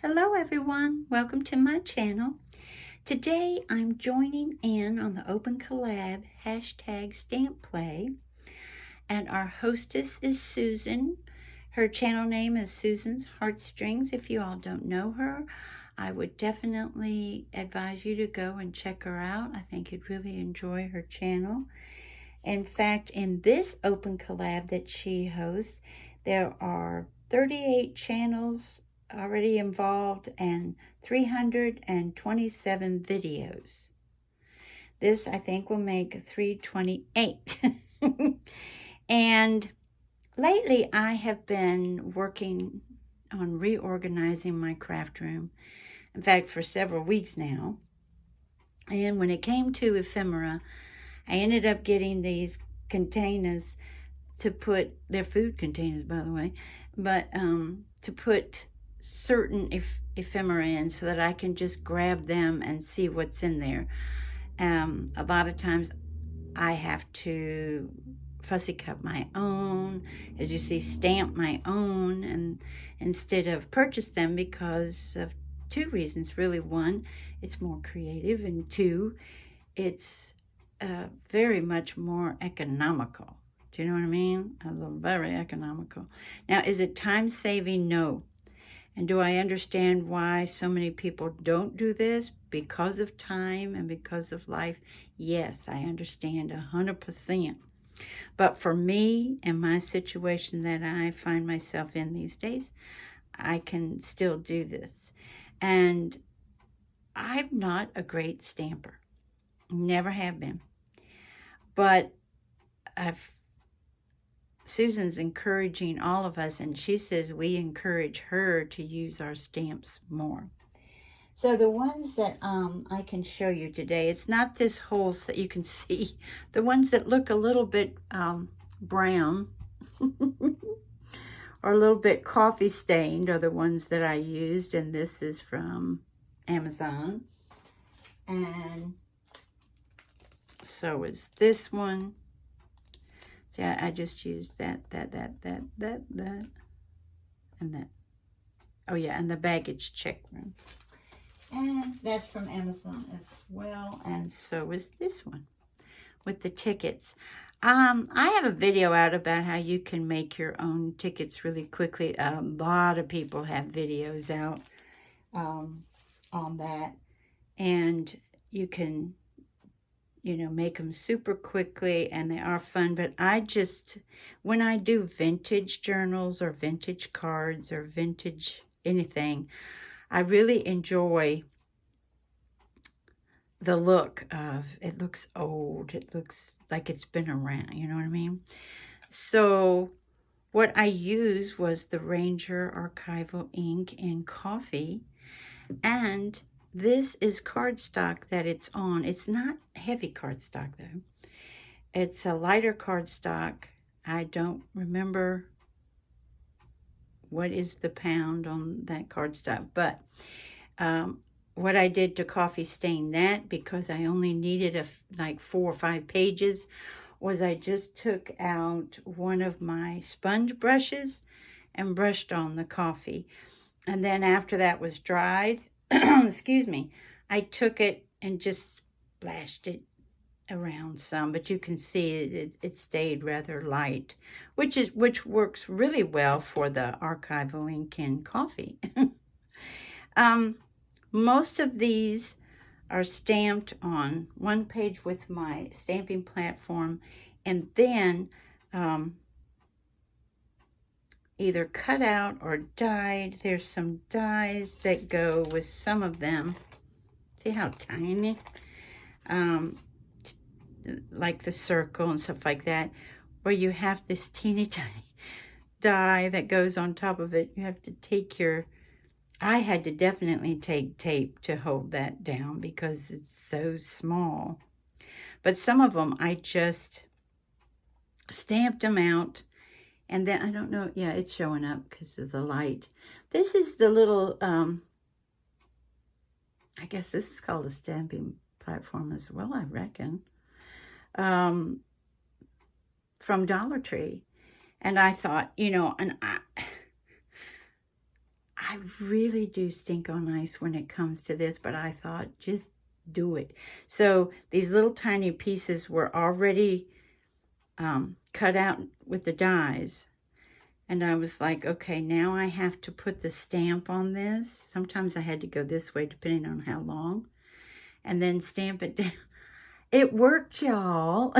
Hello everyone, welcome to my channel. Today I'm joining in on the open collab #stampplay, and our hostess is Susan. Her channel name is Susan's Heartstrings. If you all don't know her, I would definitely advise you to go and check her out. I think you'd really enjoy her channel. In fact, in this open collab that she hosts, there are 38 channels already involved and 327 videos. This, I think, will make 328. And lately, I have been working on reorganizing my craft room. In fact, for several weeks now. And when it came to ephemera, I ended up getting these containers to put, they're food containers, by the way, but to put certain ephemera in so that I can just grab them and see what's in there. A lot of times I have to fussy cut my own, as you see, stamp my own, and instead of purchase them because of two reasons, really. One, it's more creative, and two, it's very much more economical. Do you know what I mean? Very economical. Now, is it time-saving? No. And do I understand why so many people don't do this? Because of time and because of life? Yes, I understand 100%. But for me and my situation that I find myself in these days, I can still do this. And I'm not a great stamper. Never have been. But Susan's encouraging all of us, and she says we encourage her to use our stamps more. So the ones that I can show you today, it's not this whole set you can see. The ones that look a little bit brown or a little bit coffee stained are the ones that I used, and this is from Amazon. And so is this one. See, I just used that, and that. Oh yeah, and the baggage check room. And that's from Amazon as well. And so is this one with the tickets. I have a video out about how you can make your own tickets really quickly. A lot of people have videos out on that. And you can, you know, make them super quickly, and they are fun. But I just, when I do vintage journals or vintage cards or vintage anything, I really enjoy the look of, it looks old, it looks like it's been around, you know what I mean? So what I used was the Ranger Archival ink in coffee, and this is cardstock that it's on. It's not heavy cardstock though. It's a lighter cardstock. I don't remember what is the pound on that cardstock, but what I did to coffee stain that, because I only needed like 4 or 5 pages, was I just took out one of my sponge brushes and brushed on the coffee. And then after that was dried, excuse me, I took it and just splashed it around some, but you can see it stayed rather light, which works really well for the archival ink in coffee. Most of these are stamped on one page with my stamping platform, and then either cut out or dyed. There's some dyes that go with some of them. See how tiny? Like the circle and stuff like that, where you have this teeny tiny dye that goes on top of it. You have to take your, I had to definitely take tape to hold that down because it's so small. But some of them I just stamped them out. And then, I don't know, yeah, it's showing up because of the light. This is the little, I guess this is called a stamping platform as well, I reckon, from Dollar Tree. And I thought, you know, and I I really do stink on ice when it comes to this, but I thought, just do it. So these little tiny pieces were already cut out with the dies. And I was like, okay, now I have to put the stamp on this. Sometimes I had to go this way depending on how long. And then stamp it down. It worked, y'all.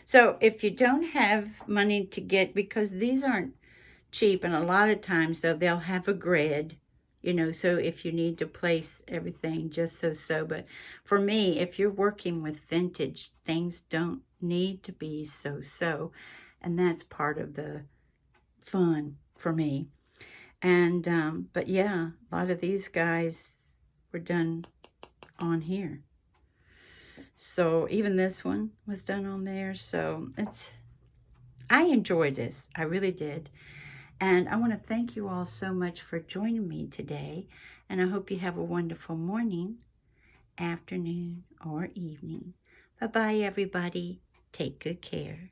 So if you don't have money to get, because these aren't cheap, and a lot of times though they'll have a grid, you know, so if you need to place everything just so. But for me, if you're working with vintage, things don't need to be so. And that's part of the fun for me. And but yeah, a lot of these guys were done on here. So even this one was done on there. So I enjoyed this. I really did. And I want to thank you all so much for joining me today. And I hope you have a wonderful morning, afternoon, or evening. Bye-bye, everybody. Take good care.